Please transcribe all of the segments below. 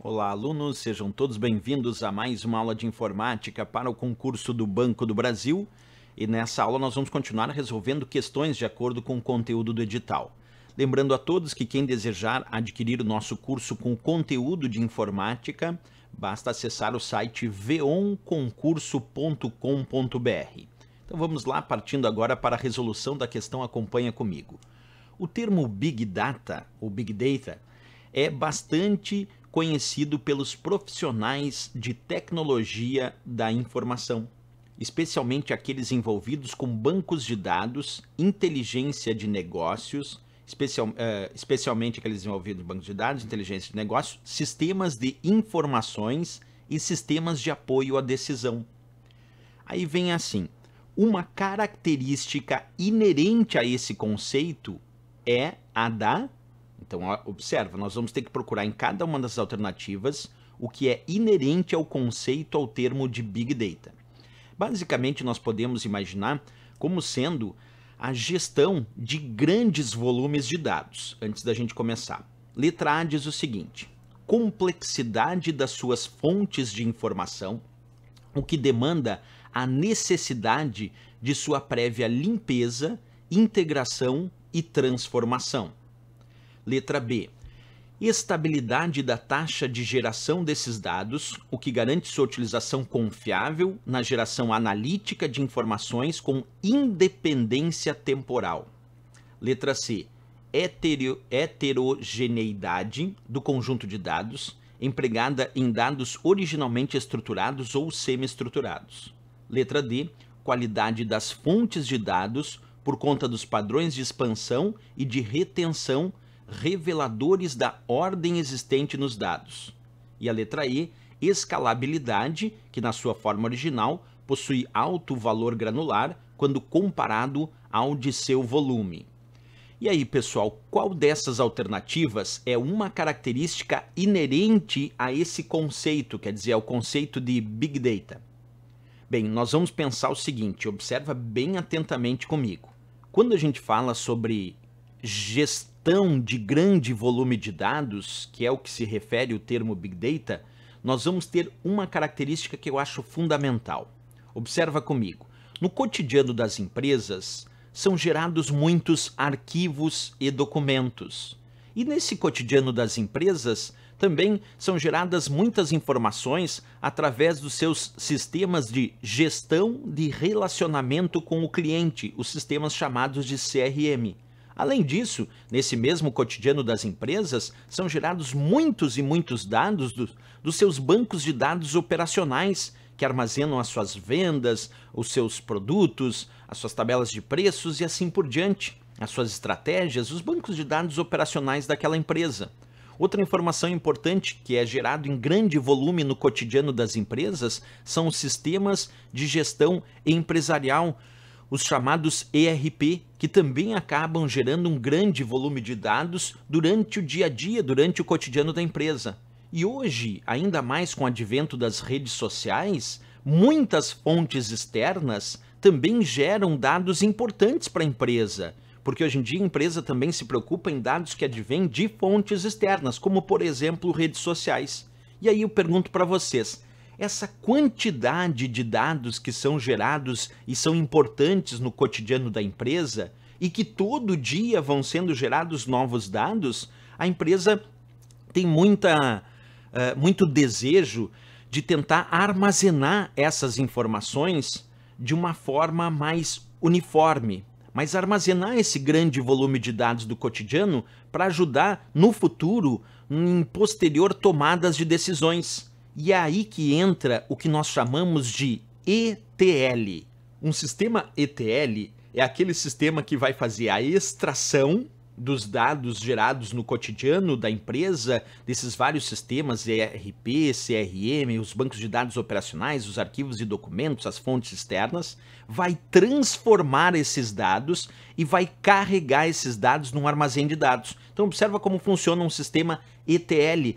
Olá, alunos, sejam todos bem-vindos a mais uma aula de informática para o concurso do Banco do Brasil. E nessa aula nós vamos continuar resolvendo questões de acordo com o conteúdo do edital. Lembrando a todos que quem desejar adquirir o nosso curso com conteúdo de informática, basta acessar o site veonconcurso.com.br. Então vamos lá, partindo agora para a resolução da questão, acompanha comigo. O termo Big Data, ou Big Data, é bastante conhecido pelos profissionais de tecnologia da informação, especialmente aqueles envolvidos com bancos de dados, inteligência de negócios, especialmente aqueles envolvidos em bancos de dados, inteligência de negócios, sistemas de informações e sistemas de apoio à decisão. Aí vem assim, uma característica inerente a esse conceito é a da... Então, observa, nós vamos ter que procurar em cada uma das alternativas o que é inerente ao conceito, ao termo de Big Data. Basicamente, nós podemos imaginar como sendo a gestão de grandes volumes de dados. Antes da gente começar, letra A diz o seguinte: complexidade das suas fontes de informação, o que demanda a necessidade de sua prévia limpeza, integração e transformação. Letra B, estabilidade da taxa de geração desses dados, o que garante sua utilização confiável na geração analítica de informações com independência temporal. Letra C, heterogeneidade do conjunto de dados, empregada em dados originalmente estruturados ou semi-estruturados. Letra D, qualidade das fontes de dados por conta dos padrões de expansão e de retenção reveladores da ordem existente nos dados. E a letra E, escalabilidade, que na sua forma original possui alto valor granular quando comparado ao de seu volume. E aí, pessoal, qual dessas alternativas é uma característica inerente a esse conceito, quer dizer, ao conceito de Big Data? Bem, nós vamos pensar o seguinte, observa bem atentamente comigo. Quando a gente fala sobre gestão de grande volume de dados, que é o que se refere o termo Big Data, nós vamos ter uma característica que eu acho fundamental. Observa comigo. No cotidiano das empresas, são gerados muitos arquivos e documentos. E nesse cotidiano das empresas, também são geradas muitas informações através dos seus sistemas de gestão de relacionamento com o cliente, os sistemas chamados de CRM. Além disso, nesse mesmo cotidiano das empresas, são gerados muitos e muitos dados dos seus bancos de dados operacionais, que armazenam as suas vendas, os seus produtos, as suas tabelas de preços e assim por diante, as suas estratégias, os bancos de dados operacionais daquela empresa. Outra informação importante que é gerado em grande volume no cotidiano das empresas são os sistemas de gestão empresarial, os chamados ERP, que também acabam gerando um grande volume de dados durante o dia a dia, durante o cotidiano da empresa. E hoje, ainda mais com o advento das redes sociais, muitas fontes externas também geram dados importantes para a empresa, porque hoje em dia a empresa também se preocupa em dados que advêm de fontes externas, como por exemplo redes sociais. E aí eu pergunto para vocês, essa quantidade de dados que são gerados e são importantes no cotidiano da empresa e que todo dia vão sendo gerados novos dados, a empresa tem muito desejo de tentar armazenar essas informações de uma forma mais uniforme, mas armazenar esse grande volume de dados do cotidiano para ajudar no futuro em posterior tomadas de decisões. E é aí que entra o que nós chamamos de ETL. Um sistema ETL é aquele sistema que vai fazer a extração dos dados gerados no cotidiano da empresa, desses vários sistemas, ERP, CRM, os bancos de dados operacionais, os arquivos e documentos, as fontes externas, vai transformar esses dados e vai carregar esses dados num armazém de dados. Então observa como funciona um sistema ETL.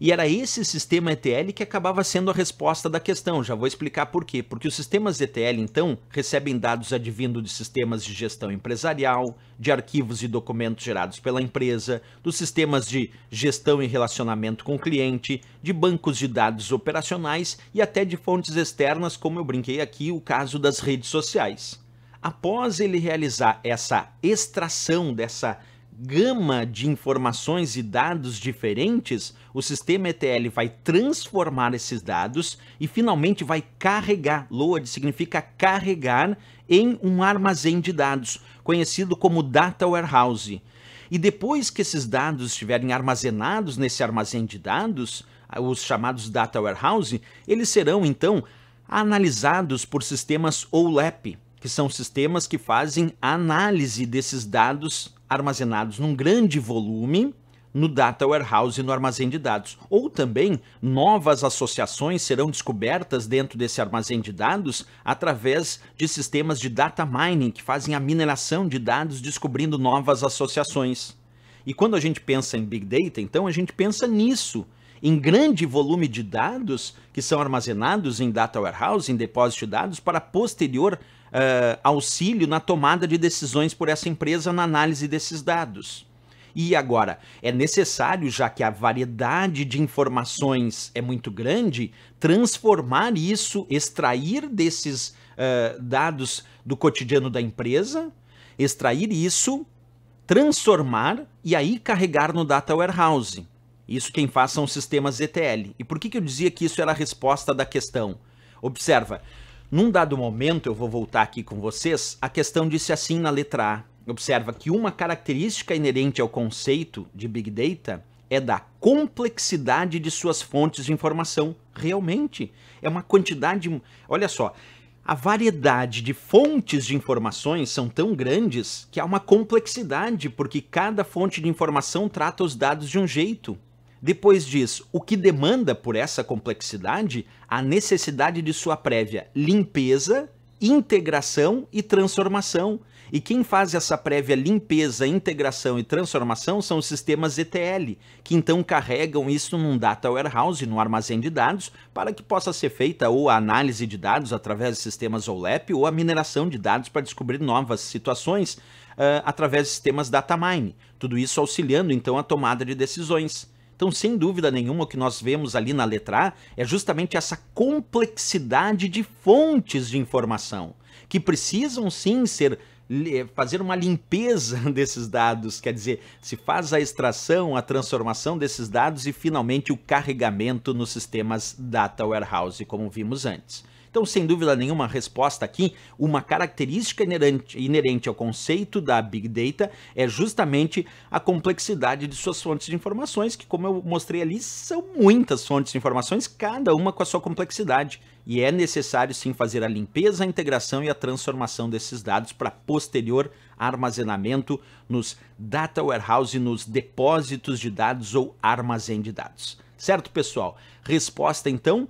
E era esse sistema ETL que acabava sendo a resposta da questão. Já vou explicar por quê. Porque os sistemas ETL, então, recebem dados advindos de sistemas de gestão empresarial, de arquivos e documentos gerados pela empresa, dos sistemas de gestão e relacionamento com o cliente, de bancos de dados operacionais e até de fontes externas, como eu brinquei aqui, o caso das redes sociais. Após ele realizar essa extração dessa gama de informações e dados diferentes, o sistema ETL vai transformar esses dados e finalmente vai carregar, load significa carregar, em um armazém de dados, conhecido como Data Warehouse. E depois que esses dados estiverem armazenados nesse armazém de dados, os chamados Data Warehouse, eles serão então analisados por sistemas OLAP, que são sistemas que fazem análise desses dados armazenados num grande volume no Data Warehouse, no armazém de dados. Ou também, novas associações serão descobertas dentro desse armazém de dados através de sistemas de data mining, que fazem a mineração de dados descobrindo novas associações. E quando a gente pensa em Big Data, então, a gente pensa nisso, em grande volume de dados que são armazenados em Data Warehouse, em depósito de dados, para posterior auxílio na tomada de decisões por essa empresa na análise desses dados. E agora, é necessário, já que a variedade de informações é muito grande, transformar isso, extrair desses dados do cotidiano da empresa, extrair isso, transformar e aí carregar no Data Warehouse. Isso quem faz são os sistemas ETL. E por que eu dizia que isso era a resposta da questão? Observa, num dado momento, eu vou voltar aqui com vocês, a questão disse assim na letra A. Observa que uma característica inerente ao conceito de Big Data é da complexidade de suas fontes de informação. Realmente, é uma quantidade... Olha só, a variedade de fontes de informações são tão grandes que há uma complexidade, porque cada fonte de informação trata os dados de um jeito. Depois diz, o que demanda por essa complexidade a necessidade de sua prévia limpeza, integração e transformação. E quem faz essa prévia limpeza, integração e transformação são os sistemas ETL, que então carregam isso num Data Warehouse, num armazém de dados, para que possa ser feita ou a análise de dados através de sistemas OLAP ou a mineração de dados para descobrir novas situações através de sistemas data mine. Tudo isso auxiliando então a tomada de decisões. Então, sem dúvida nenhuma, o que nós vemos ali na letra A é justamente essa complexidade de fontes de informação, que precisam sim fazer uma limpeza desses dados, quer dizer, se faz a extração, a transformação desses dados e finalmente o carregamento nos sistemas Data Warehouse, como vimos antes. Então, sem dúvida nenhuma, a resposta aqui, uma característica inerente ao conceito da Big Data é justamente a complexidade de suas fontes de informações, que, como eu mostrei ali, são muitas fontes de informações, cada uma com a sua complexidade. E é necessário, sim, fazer a limpeza, a integração e a transformação desses dados para posterior armazenamento nos Data Warehouse, nos depósitos de dados ou armazém de dados. Certo, pessoal? Resposta, então,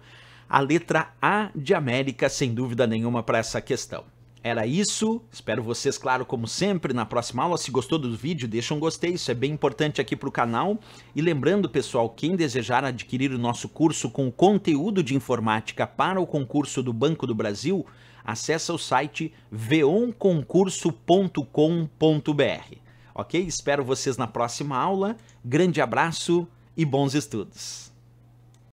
a letra A de América, sem dúvida nenhuma, para essa questão. Era isso, espero vocês, claro, como sempre, na próxima aula. Se gostou do vídeo, deixa um gostei, isso é bem importante aqui para o canal. E lembrando, pessoal, quem desejar adquirir o nosso curso com conteúdo de informática para o concurso do Banco do Brasil, acessa o site veonconcurso.com.br. Ok? Espero vocês na próxima aula. Grande abraço e bons estudos!